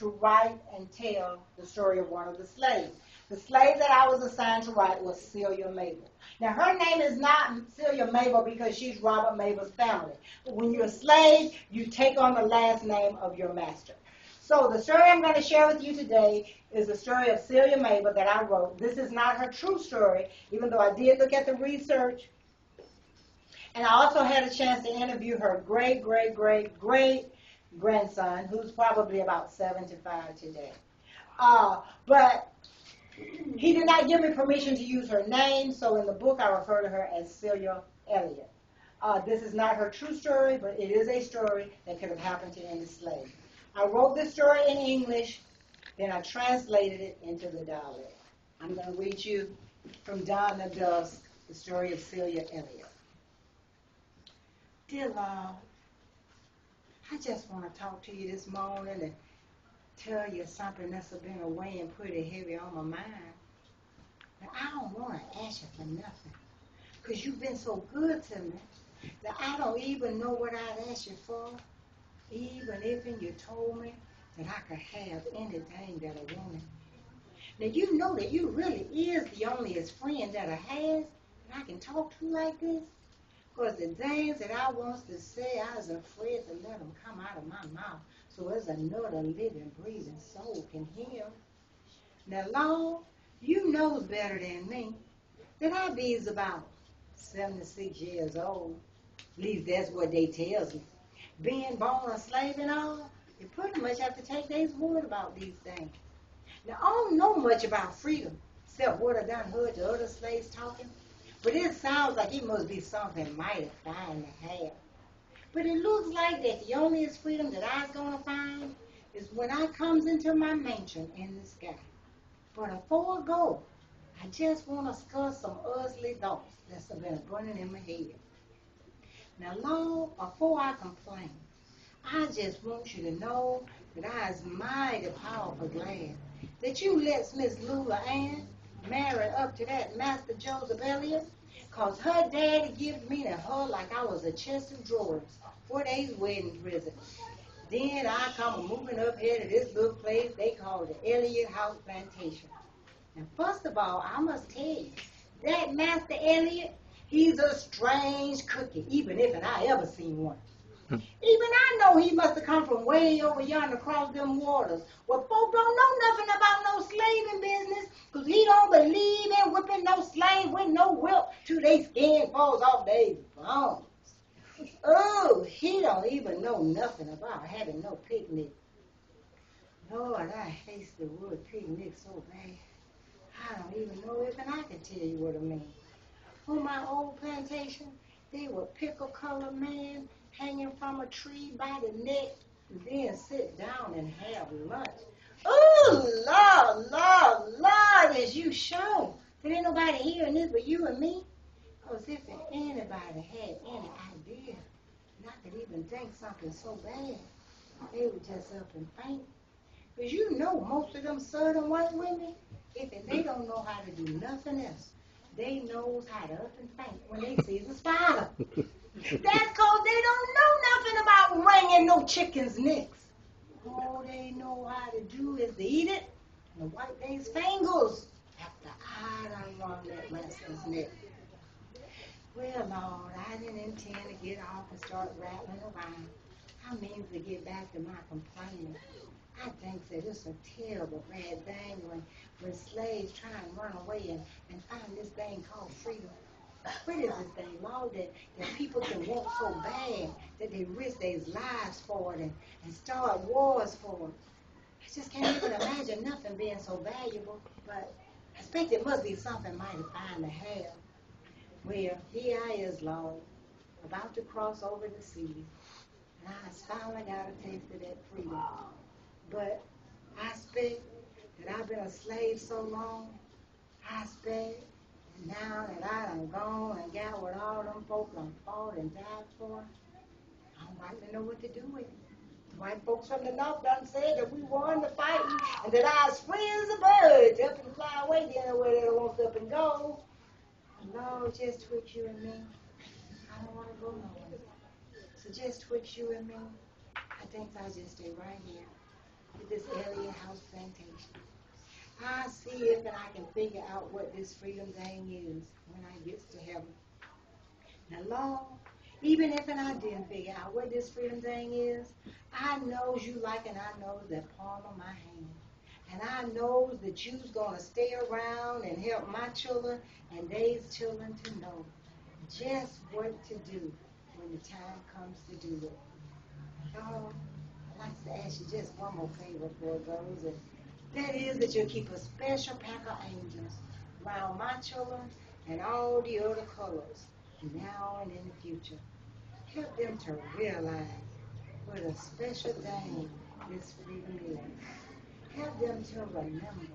to write and tell the story of one of the slaves. The slave that I was assigned to write was Celia Mabel. Now, her name is not Celia Mabel because she's Robert Mabel's family. But when you're a slave, you take on the last name of your master. So the story I'm going to share with you today is the story of Celia Mabel that I wrote. This is not her true story, even though I did look at the research. And I also had a chance to interview her great-grandson, who's probably about 75 today. But he did not give me permission to use her name, so in the book I refer to her as Celia Elliott. This is not her true story, but it is a story that could have happened to any slave. I wrote this story in English, then I translated it into the dialect. I'm going to read you from Dawn to Dusk, the story of Celia Elliott. Dear Lord, I just want to talk to you this morning and tell you something that's been weighing pretty heavy on my mind. But I don't want to ask you for nothing, because you've been so good to me that I don't even know what I'd ask you for, even if you told me that I could have anything that I wanted. Now, you know that you really is the onlyest friend that I have that I can talk to like this. Because the things that I want to say, I was afraid to let them come out of my mouth so as another living, breathing soul can hear. Now, Lord, you knows better than me that I be about 76 years old. At least that's what they tells me. Being born a slave and all, you pretty much have to take these word about these things. Now, I don't know much about freedom, except what I done heard the other slaves talking. But it sounds like it must be something mighty fine to have. But it looks like that the onlyest freedom that I's going to find is when I comes into my mansion in the sky. But before I go, I just want to discuss some earthly thoughts that's been burning in my head. Now, Lord, before I complain, I just want you to know that I is mighty powerful glad that you let Miss Lula Ann marry up to that Master Josie Bailey, because her daddy gave me to her like I was a chest of drawers for his wedding present. Then I come moving up here to this little place they call the Elliott House Plantation. And first of all, I must tell you, that Master Elliott, he's a strange cookie, even if I ever seen one. Even I know he must have come from way over yonder across them waters, where folk don't know nothing about no slaving business, because he don't believe in whipping no slave with no whip till they skin falls off their bones. Oh, he don't even know nothing about having no picnic. Lord, I hate the word picnic so bad. I don't even know if I can tell you what I mean. On my old plantation, they were pickle-colored man hanging from a tree by the neck, and then sit down and have lunch. Oh, Lord, as you show. There ain't nobody hearing this but you and me. Because if anybody had any idea that I could even think something so bad, they would just up and faint. Because you know most of them southern white women, if they don't know how to do nothing else, they knows how to up and faint when they see the spider. That's because they don't know nothing about wringing no chicken's necks. All they know how to do is to eat it and wipe their fingers after I done wrung that master's neck. Well, Lord, I didn't intend to get off and start rattling around. I mean to get back to my complaining. I think that it's a terrible bad thing when slaves try and run away and find this thing called freedom. What is this thing, Lord, that people can want so bad that they risk their lives for it and start wars for it? I just can't even imagine nothing being so valuable, but I expect it must be something mighty fine to have. Well, here I is, Lord, about to cross over the sea, and I finally got a taste of that freedom. But I expect that I've been a slave so long, I expect now that I done gone and got what all them folk done fought and died for, I don't rightly know what to do with it. The white folks from the north done said that we won the fight and that I was free as a bird to up and fly away the other way that I want to up and go. Lord, just twixt you and me, I don't want to go nowhere. So just twixt you and me, I think I'll just stay right here with this Elliott house plantation. I see if and I can figure out what this freedom thing is when I get to heaven. Now, Lord, even if and I didn't figure out what this freedom thing is, I knows you like and I knows the palm of my hand. And I knows that you's going to stay around and help my children and they's children to know just what to do when the time comes to do it. Lord, I'd like to ask you just one more favor before it goes, and that is that you'll keep a special pack of angels around my children and all the other colors now and in the future. Help them to realize what a special thing this freedom is. Help them to remember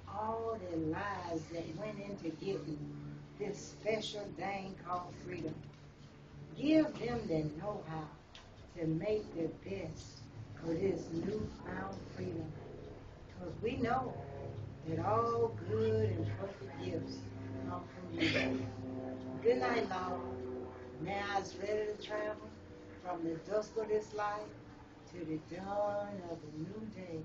all the lives that went into getting this special thing called freedom. Give them the know-how to make the best of this newfound freedom. Because we know that all good and perfect gifts come from you. Good night, Lord. Now it's ready to travel from the dusk of this life to the dawn of a new day.